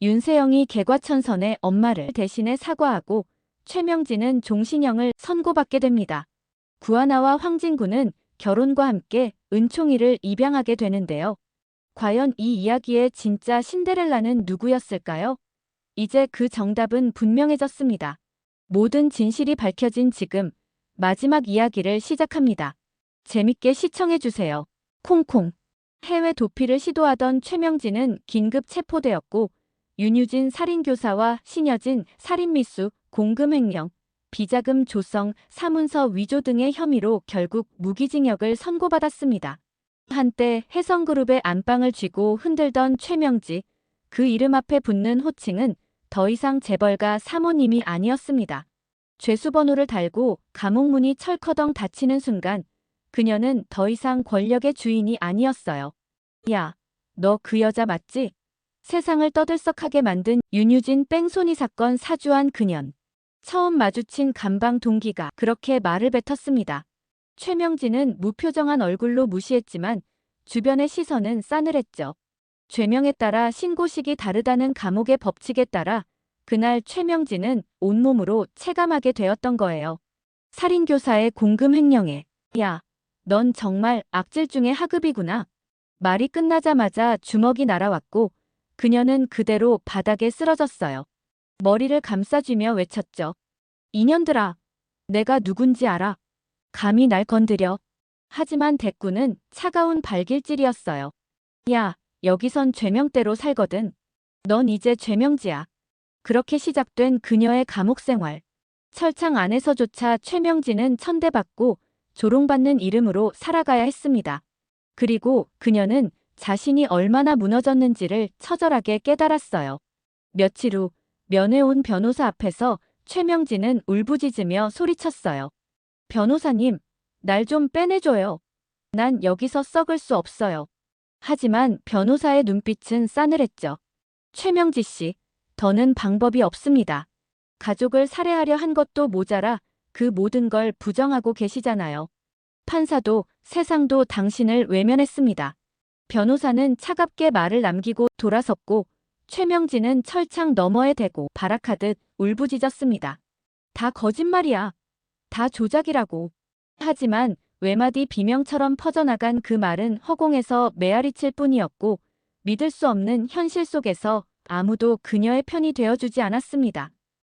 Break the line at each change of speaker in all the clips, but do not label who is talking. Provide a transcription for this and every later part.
윤세영이 개과천선의 엄마를 대신해 사과하고 최명진은 종신형을 선고받게 됩니다. 구하나와 황진구는 결혼과 함께 은총이를 입양하게 되는데요. 과연 이 이야기의 진짜 신데렐라는 누구였을까요? 이제 그 정답은 분명해졌습니다. 모든 진실이 밝혀진 지금 마지막 이야기를 시작합니다. 재밌게 시청해주세요. 콩콩. 해외 도피를 시도하던 최명진은 긴급 체포되었고 윤유진 살인교사와 신여진 살인미수, 공금횡령, 비자금 조성, 사문서 위조 등의 혐의로 결국 무기징역을 선고받았습니다. 한때 혜성그룹의 안방을 쥐고 흔들던 최명지, 그 이름 앞에 붙는 호칭은 더 이상 재벌가 사모님이 아니었습니다. 죄수번호를 달고 감옥문이 철커덩 닫히는 순간 그녀는 더 이상 권력의 주인이 아니었어요. 야, 너 그 여자 맞지? 세상을 떠들썩하게 만든 윤유진 뺑소니 사건 사주한 그년. 처음 마주친 감방 동기가 그렇게 말을 뱉었습니다. 최명진은 무표정한 얼굴로 무시했지만 주변의 시선은 싸늘했죠. 죄명에 따라 신고식이 다르다는 감옥의 법칙에 따라 그날 최명진은 온몸으로 체감하게 되었던 거예요. 살인교사의 공금횡령에 야, 넌 정말 악질 중의 하급이구나. 말이 끝나자마자 주먹이 날아왔고 그녀는 그대로 바닥에 쓰러졌어요. 머리를 감싸쥐며 외쳤죠. 이년들아, 내가 누군지 알아. 감히 날 건드려. 하지만 대꾸는 차가운 발길질이었어요. 야, 여기선 죄명대로 살거든. 넌 이제 죄명지야. 그렇게 시작된 그녀의 감옥 생활. 철창 안에서조차 최명진은 천대받고 조롱받는 이름으로 살아가야 했습니다. 그리고 그녀는 자신이 얼마나 무너졌는지를 처절하게 깨달았어요. 며칠 후 면회 온 변호사 앞에서 최명진은 울부짖으며 소리쳤어요. 변호사님, 날 좀 빼내줘요. 난 여기서 썩을 수 없어요. 하지만 변호사의 눈빛은 싸늘했죠. 최명지 씨, 더는 방법이 없습니다. 가족을 살해하려 한 것도 모자라 그 모든 걸 부정하고 계시잖아요. 판사도 세상도 당신을 외면했습니다. 변호사는 차갑게 말을 남기고 돌아섰고 최명진은 철창 너머에 대고 발악하듯 울부짖었습니다. 다 거짓말이야. 다 조작이라고. 하지만 외마디 비명처럼 퍼져나간 그 말은 허공에서 메아리칠 뿐이었고 믿을 수 없는 현실 속에서 아무도 그녀의 편이 되어주지 않았습니다.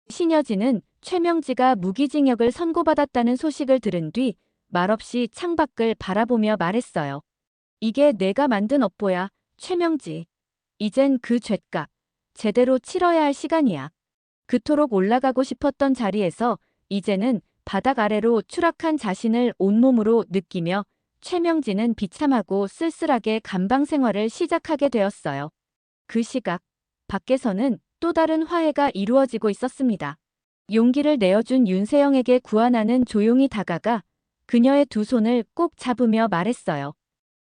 신여진은 최명지가 무기징역을 선고받았다는 소식을 들은 뒤 말없이 창밖을 바라보며 말했어요. 이게 내가 만든 업보야, 최명지. 이젠 그 죗값 제대로 치러야 할 시간이야. 그토록 올라가고 싶었던 자리에서 이제는 바닥 아래로 추락한 자신을 온몸으로 느끼며 최명진은 비참하고 쓸쓸하게 감방 생활을 시작하게 되었어요. 그 시각, 밖에서는 또 다른 화해가 이루어지고 있었습니다. 용기를 내어준 윤세영에게 구하나는 조용히 다가가 그녀의 두 손을 꼭 잡으며 말했어요.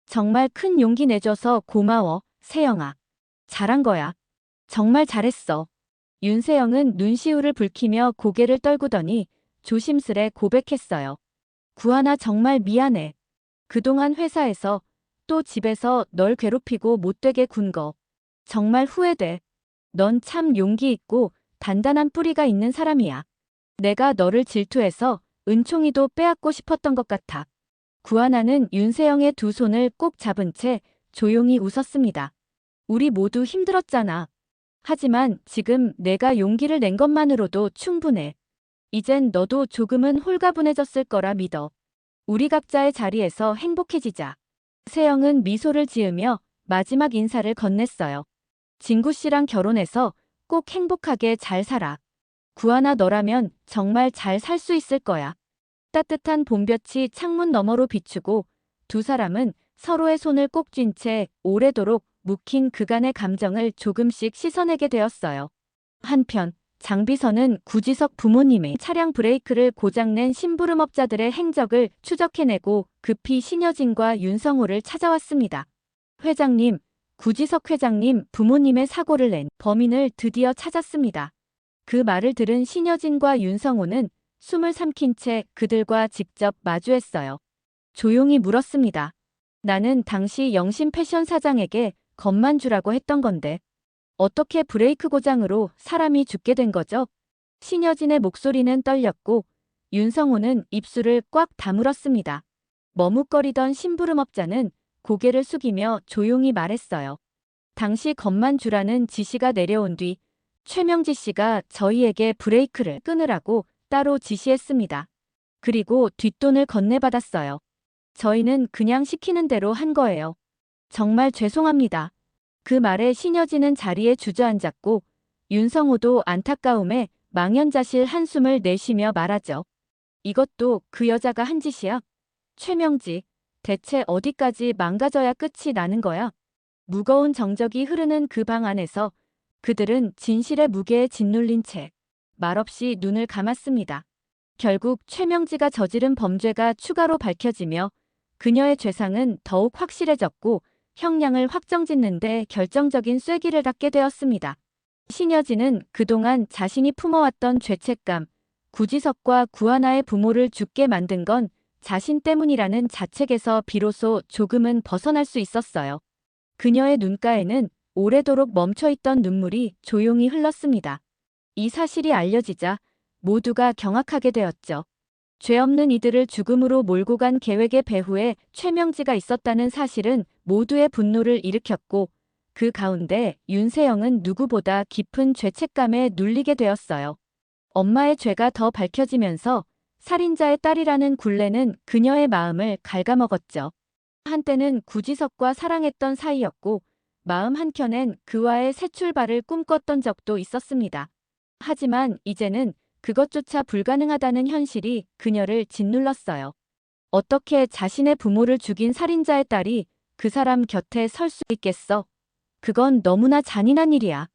정말 큰 용기 내줘서 고마워, 세영아. 잘한 거야. 정말 잘했어. 윤세영은 눈시울을 붉히며 고개를 떨구더니 조심스레 고백했어요. 구하나 정말 미안해. 그동안 회사에서 또 집에서 널 괴롭히고 못되게 군 거. 정말 후회돼. 넌 참 용기 있고 단단한 뿌리가 있는 사람이야. 내가 너를 질투해서 은총이도 빼앗고 싶었던 것 같아. 구하나는 윤세영의 두 손을 꼭 잡은 채 조용히 웃었습니다. 우리 모두 힘들었잖아. 하지만 지금 내가 용기를 낸 것만으로도 충분해. 이젠 너도 조금은 홀가분해졌을 거라 믿어. 우리 각자의 자리에서 행복해지자. 세영은 미소를 지으며 마지막 인사를 건넸어요. 진구 씨랑 결혼해서 꼭 행복하게 잘 살아. 구하나 너라면 정말 잘 살 수 있을 거야. 따뜻한 봄볕이 창문 너머로 비추고 두 사람은 서로의 손을 꼭 쥔 채 오래도록 묵힌 그간의 감정을 조금씩 씻어내게 되었어요. 한편 장비서는 구지석 부모님의 차량 브레이크를 고장낸 심부름업자들의 행적을 추적해내고 급히 신여진과 윤성호를 찾아왔습니다. 회장님, 구지석 회장님 부모님의 사고를 낸 범인을 드디어 찾았습니다. 그 말을 들은 신여진과 윤성호는 숨을 삼킨 채 그들과 직접 마주했어요. 조용히 물었습니다. 나는 당시 영신 패션 사장에게 겁만 주라고 했던 건데 어떻게 브레이크 고장으로 사람이 죽게 된 거죠? 신여진의 목소리는 떨렸고 윤성호는 입술을 꽉 다물었습니다. 머뭇거리던 심부름업자는 고개를 숙이며 조용히 말했어요. 당시 겁만 주라는 지시가 내려온 뒤 최명지 씨가 저희에게 브레이크를 끊으라고 따로 지시했습니다. 그리고 뒷돈을 건네받았어요. 저희는 그냥 시키는 대로 한 거예요. 정말 죄송합니다. 그 말에 신여진은 자리에 주저앉았고 윤성호도 안타까움에 망연자실 한숨을 내쉬며 말하죠. 이것도 그 여자가 한 짓이야? 최명지, 대체 어디까지 망가져야 끝이 나는 거야? 무거운 정적이 흐르는 그 방 안에서 그들은 진실의 무게에 짓눌린 채 말없이 눈을 감았습니다. 결국 최명지가 저지른 범죄가 추가로 밝혀지며 그녀의 죄상은 더욱 확실해졌고 형량을 확정짓는 데 결정적인 쐐기를 닫게 되었습니다. 신여진은 그동안 자신이 품어왔던 죄책감, 구지석과 구하나의 부모를 죽게 만든 건 자신 때문이라는 자책에서 비로소 조금은 벗어날 수 있었어요. 그녀의 눈가에는 오래도록 멈춰있던 눈물이 조용히 흘렀습니다. 이 사실이 알려지자 모두가 경악하게 되었죠. 죄 없는 이들을 죽음으로 몰고 간 계획의 배후에 최명지가 있었다는 사실은 모두의 분노를 일으켰고 그 가운데 윤세영은 누구보다 깊은 죄책감에 눌리게 되었어요. 엄마의 죄가 더 밝혀지면서 살인자의 딸이라는 굴레는 그녀의 마음을 갉아먹었죠. 한때는 구지석과 사랑했던 사이였고 마음 한켠엔 그와의 새 출발을 꿈꿨던 적도 있었습니다. 하지만 이제는 그것조차 불가능하다는 현실이 그녀를 짓눌렀어요. 어떻게 자신의 부모를 죽인 살인자의 딸이 그 사람 곁에 설 수 있겠어? 그건 너무나 잔인한 일이야.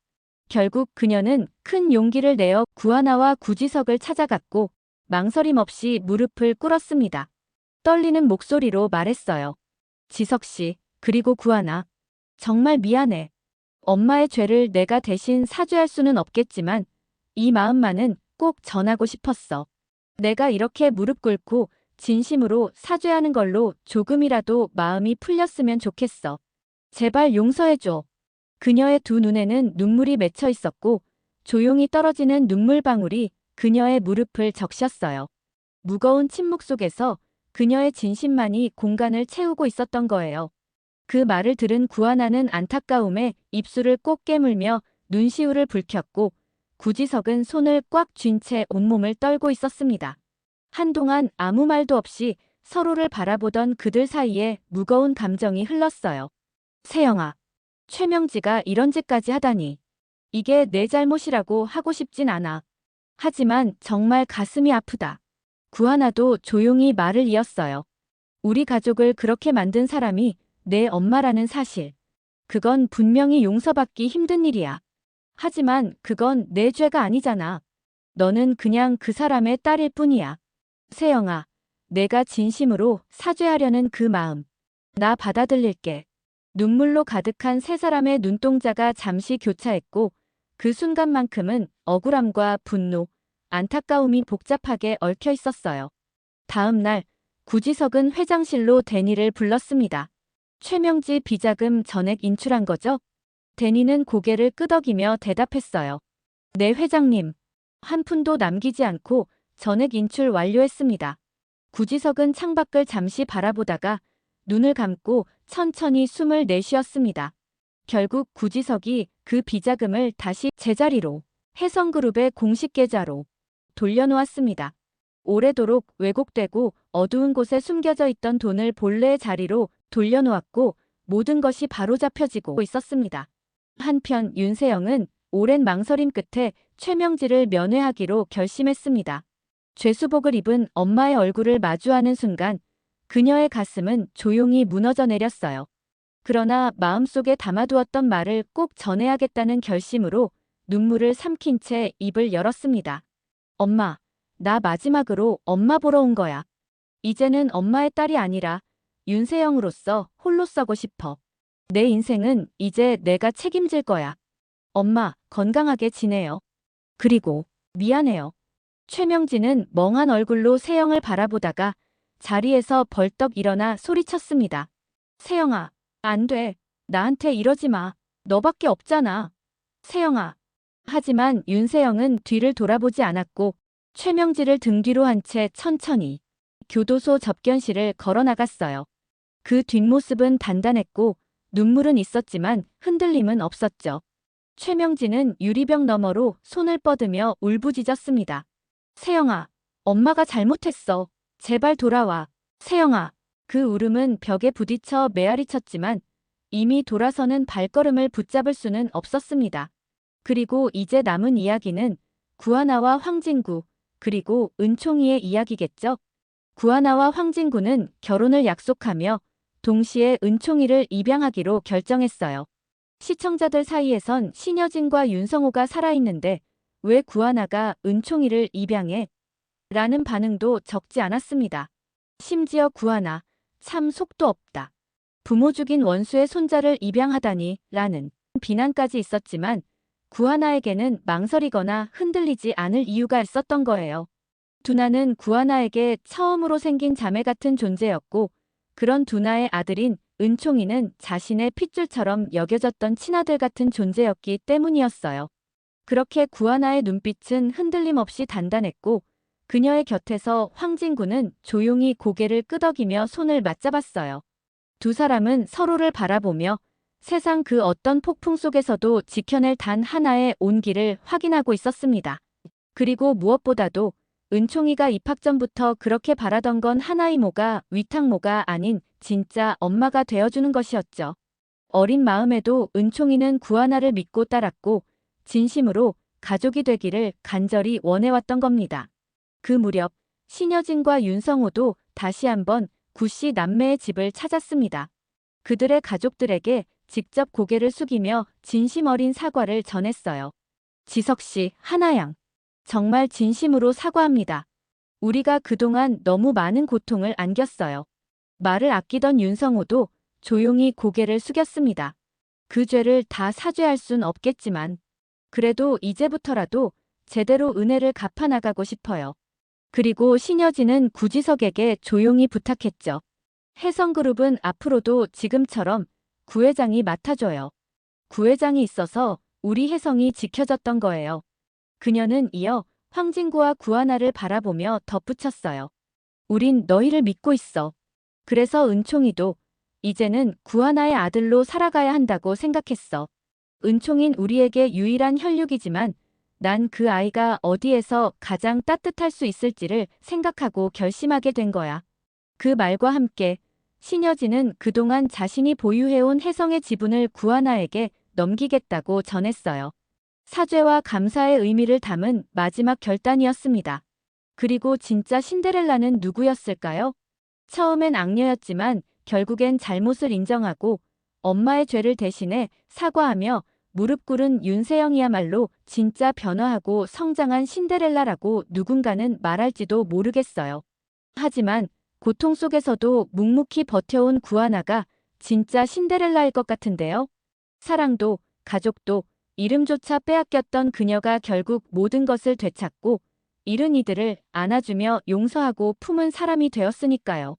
결국 그녀는 큰 용기를 내어 구하나와 구지석을 찾아갔고 망설임 없이 무릎을 꿇었습니다. 떨리는 목소리로 말했어요. 지석 씨, 그리고 구하나. 정말 미안해. 엄마의 죄를 내가 대신 사죄할 수는 없겠지만 이 마음만은 꼭 전하고 싶었어. 내가 이렇게 무릎 꿇고 진심으로 사죄하는 걸로 조금이라도 마음이 풀렸으면 좋겠어. 제발 용서해줘. 그녀의 두 눈에는 눈물이 맺혀 있었고 조용히 떨어지는 눈물방울이 그녀의 무릎을 적셨어요. 무거운 침묵 속에서 그녀의 진심만이 공간을 채우고 있었던 거예요. 그 말을 들은 구하나는 안타까움에 입술을 꼭 깨물며 눈시울을 붉혔고 구지석은 손을 꽉 쥔 채 온몸을 떨고 있었습니다. 한동안 아무 말도 없이 서로를 바라보던 그들 사이에 무거운 감정이 흘렀어요. 세영아, 최명지가 이런 짓까지 하다니. 이게 내 잘못이라고 하고 싶진 않아. 하지만 정말 가슴이 아프다. 구하나도 조용히 말을 이었어요. 우리 가족을 그렇게 만든 사람이 내 엄마라는 사실. 그건 분명히 용서받기 힘든 일이야. 하지만 그건 내 죄가 아니잖아. 너는 그냥 그 사람의 딸일 뿐이야. 세영아, 내가 진심으로 사죄하려는 그 마음. 나 받아들일게. 눈물로 가득한 세 사람의 눈동자가 잠시 교차했고 그 순간만큼은 억울함과 분노, 안타까움이 복잡하게 얽혀 있었어요. 다음 날 구지석은 회장실로 데니를 불렀습니다. 최명지 비자금 전액 인출한 거죠? 데니는 고개를 끄덕이며 대답했어요. 네 회장님. 한 푼도 남기지 않고 전액 인출 완료했습니다. 구지석은 창밖을 잠시 바라보다가 눈을 감고 천천히 숨을 내쉬었습니다. 결국 구지석이 그 비자금을 다시 제자리로 해성그룹의 공식 계좌로 돌려놓았습니다. 오래도록 왜곡되고 어두운 곳에 숨겨져 있던 돈을 본래의 자리로 돌려놓았고 모든 것이 바로잡혀지고 있었습니다. 한편 윤세영은 오랜 망설임 끝에 최명지를 면회하기로 결심했습니다. 죄수복을 입은 엄마의 얼굴을 마주하는 순간 그녀의 가슴은 조용히 무너져 내렸어요. 그러나 마음속에 담아두었던 말을 꼭 전해야겠다는 결심으로 눈물을 삼킨 채 입을 열었습니다. 엄마, 나 마지막으로 엄마 보러 온 거야. 이제는 엄마의 딸이 아니라 윤세영으로서 홀로 서고 싶어. 내 인생은 이제 내가 책임질 거야. 엄마, 건강하게 지내요. 그리고 미안해요. 최명진은 멍한 얼굴로 세영을 바라보다가 자리에서 벌떡 일어나 소리쳤습니다. 세영아, 안 돼. 나한테 이러지 마. 너밖에 없잖아. 세영아. 하지만 윤세영은 뒤를 돌아보지 않았고 최명지를 등 뒤로 한 채 천천히 교도소 접견실을 걸어 나갔어요. 그 뒷모습은 단단했고 눈물은 있었지만 흔들림은 없었죠. 최명지는 유리병 너머로 손을 뻗으며 울부짖었습니다. 세영아, 엄마가 잘못했어. 제발 돌아와. 세영아. 그 울음은 벽에 부딪혀 메아리 쳤지만 이미 돌아서는 발걸음을 붙잡을 수는 없었습니다. 그리고 이제 남은 이야기는 구하나와 황진구, 그리고 은총이의 이야기겠죠. 구하나와 황진구는 결혼을 약속하며 동시에 은총이를 입양하기로 결정했어요. 시청자들 사이에선 신여진과 윤성호가 살아있는데 왜 구하나가 은총이를 입양해? 라는 반응도 적지 않았습니다. 심지어 구하나, 참 속도 없다. 부모 죽인 원수의 손자를 입양하다니 라는 비난까지 있었지만 구하나에게는 망설이거나 흔들리지 않을 이유가 있었던 거예요. 두나는 구하나에게 처음으로 생긴 자매 같은 존재였고 그런 두나의 아들인 은총이는 자신의 핏줄처럼 여겨졌던 친아들 같은 존재였기 때문이었어요. 그렇게 구하나의 눈빛은 흔들림 없이 단단했고 그녀의 곁에서 황진구는 조용히 고개를 끄덕이며 손을 맞잡았어요. 두 사람은 서로를 바라보며 세상 그 어떤 폭풍 속에서도 지켜낼 단 하나의 온기를 확인하고 있었습니다. 그리고 무엇보다도 은총이가 입학 전부터 그렇게 바라던 건 하나이모가 위탁모가 아닌 진짜 엄마가 되어주는 것이었죠. 어린 마음에도 은총이는 구하나를 믿고 따랐고 진심으로 가족이 되기를 간절히 원해왔던 겁니다. 그 무렵 신여진과 윤성호도 다시 한번 구씨 남매의 집을 찾았습니다. 그들의 가족들에게 직접 고개를 숙이며 진심 어린 사과를 전했어요. 지석씨, 하나양. 정말 진심으로 사과합니다. 우리가 그동안 너무 많은 고통을 안겼어요. 말을 아끼던 윤성호도 조용히 고개를 숙였습니다. 그 죄를 다 사죄할 순 없겠지만 그래도 이제부터라도 제대로 은혜를 갚아나가고 싶어요. 그리고 신여진은 구지석에게 조용히 부탁했죠. 혜성그룹은 앞으로도 지금처럼 구회장이 맡아줘요. 구회장이 있어서 우리 혜성이 지켜졌던 거예요. 그녀는 이어 황진구와 구하나를 바라보며 덧붙였어요. 우린 너희를 믿고 있어. 그래서 은총이도 이제는 구하나의 아들로 살아가야 한다고 생각했어. 은총인 우리에게 유일한 혈육이지만 난 그 아이가 어디에서 가장 따뜻할 수 있을지를 생각하고 결심하게 된 거야. 그 말과 함께 신여진은 그동안 자신이 보유해온 혜성의 지분을 구하나에게 넘기겠다고 전했어요. 사죄와 감사의 의미를 담은 마지막 결단이었습니다. 그리고 진짜 신데렐라는 누구였을까요? 처음엔 악녀였지만 결국엔 잘못을 인정하고 엄마의 죄를 대신해 사과하며 무릎 꿇은 윤세영이야말로 진짜 변화하고 성장한 신데렐라라고 누군가는 말할지도 모르겠어요. 하지만 고통 속에서도 묵묵히 버텨온 구하나가 진짜 신데렐라일 것 같은데요. 사랑도 가족도 이름조차 빼앗겼던 그녀가 결국 모든 것을 되찾고 잃은 이들을 안아주며 용서하고 품은 사람이 되었으니까요.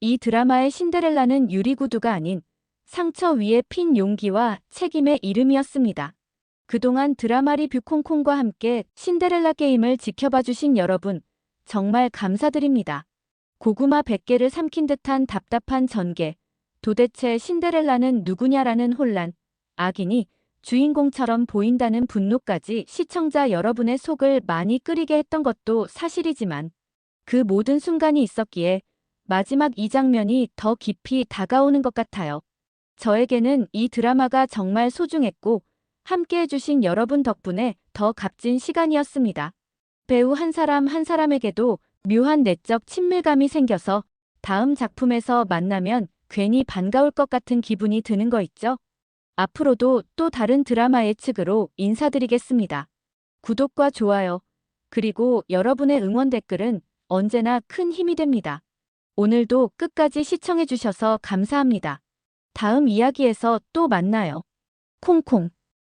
이 드라마의 신데렐라는 유리구두가 아닌 상처 위에 핀 용기와 책임의 이름이었습니다. 그동안 드라마 리뷰 콩콩과 함께 신데렐라 게임을 지켜봐주신 여러분 정말 감사드립니다. 고구마 100개를 삼킨 듯한 답답한 전개, 도대체 신데렐라는 누구냐라는 혼란, 악인이 주인공처럼 보인다는 분노까지 시청자 여러분의 속을 많이 끓이게 했던 것도 사실이지만 그 모든 순간이 있었기에 마지막 이 장면이 더 깊이 다가오는 것 같아요. 저에게는 이 드라마가 정말 소중했고 함께 해주신 여러분 덕분에 더 값진 시간이었습니다. 배우 한 사람 한 사람에게도 묘한 내적 친밀감이 생겨서 다음 작품에서 만나면 괜히 반가울 것 같은 기분이 드는 거 있죠? 앞으로도 또 다른 드라마 예측으로 인사드리겠습니다. 구독과 좋아요, 그리고 여러분의 응원 댓글은 언제나 큰 힘이 됩니다. 오늘도 끝까지 시청해주셔서 감사합니다. 다음 이야기에서 또 만나요. 콩콩.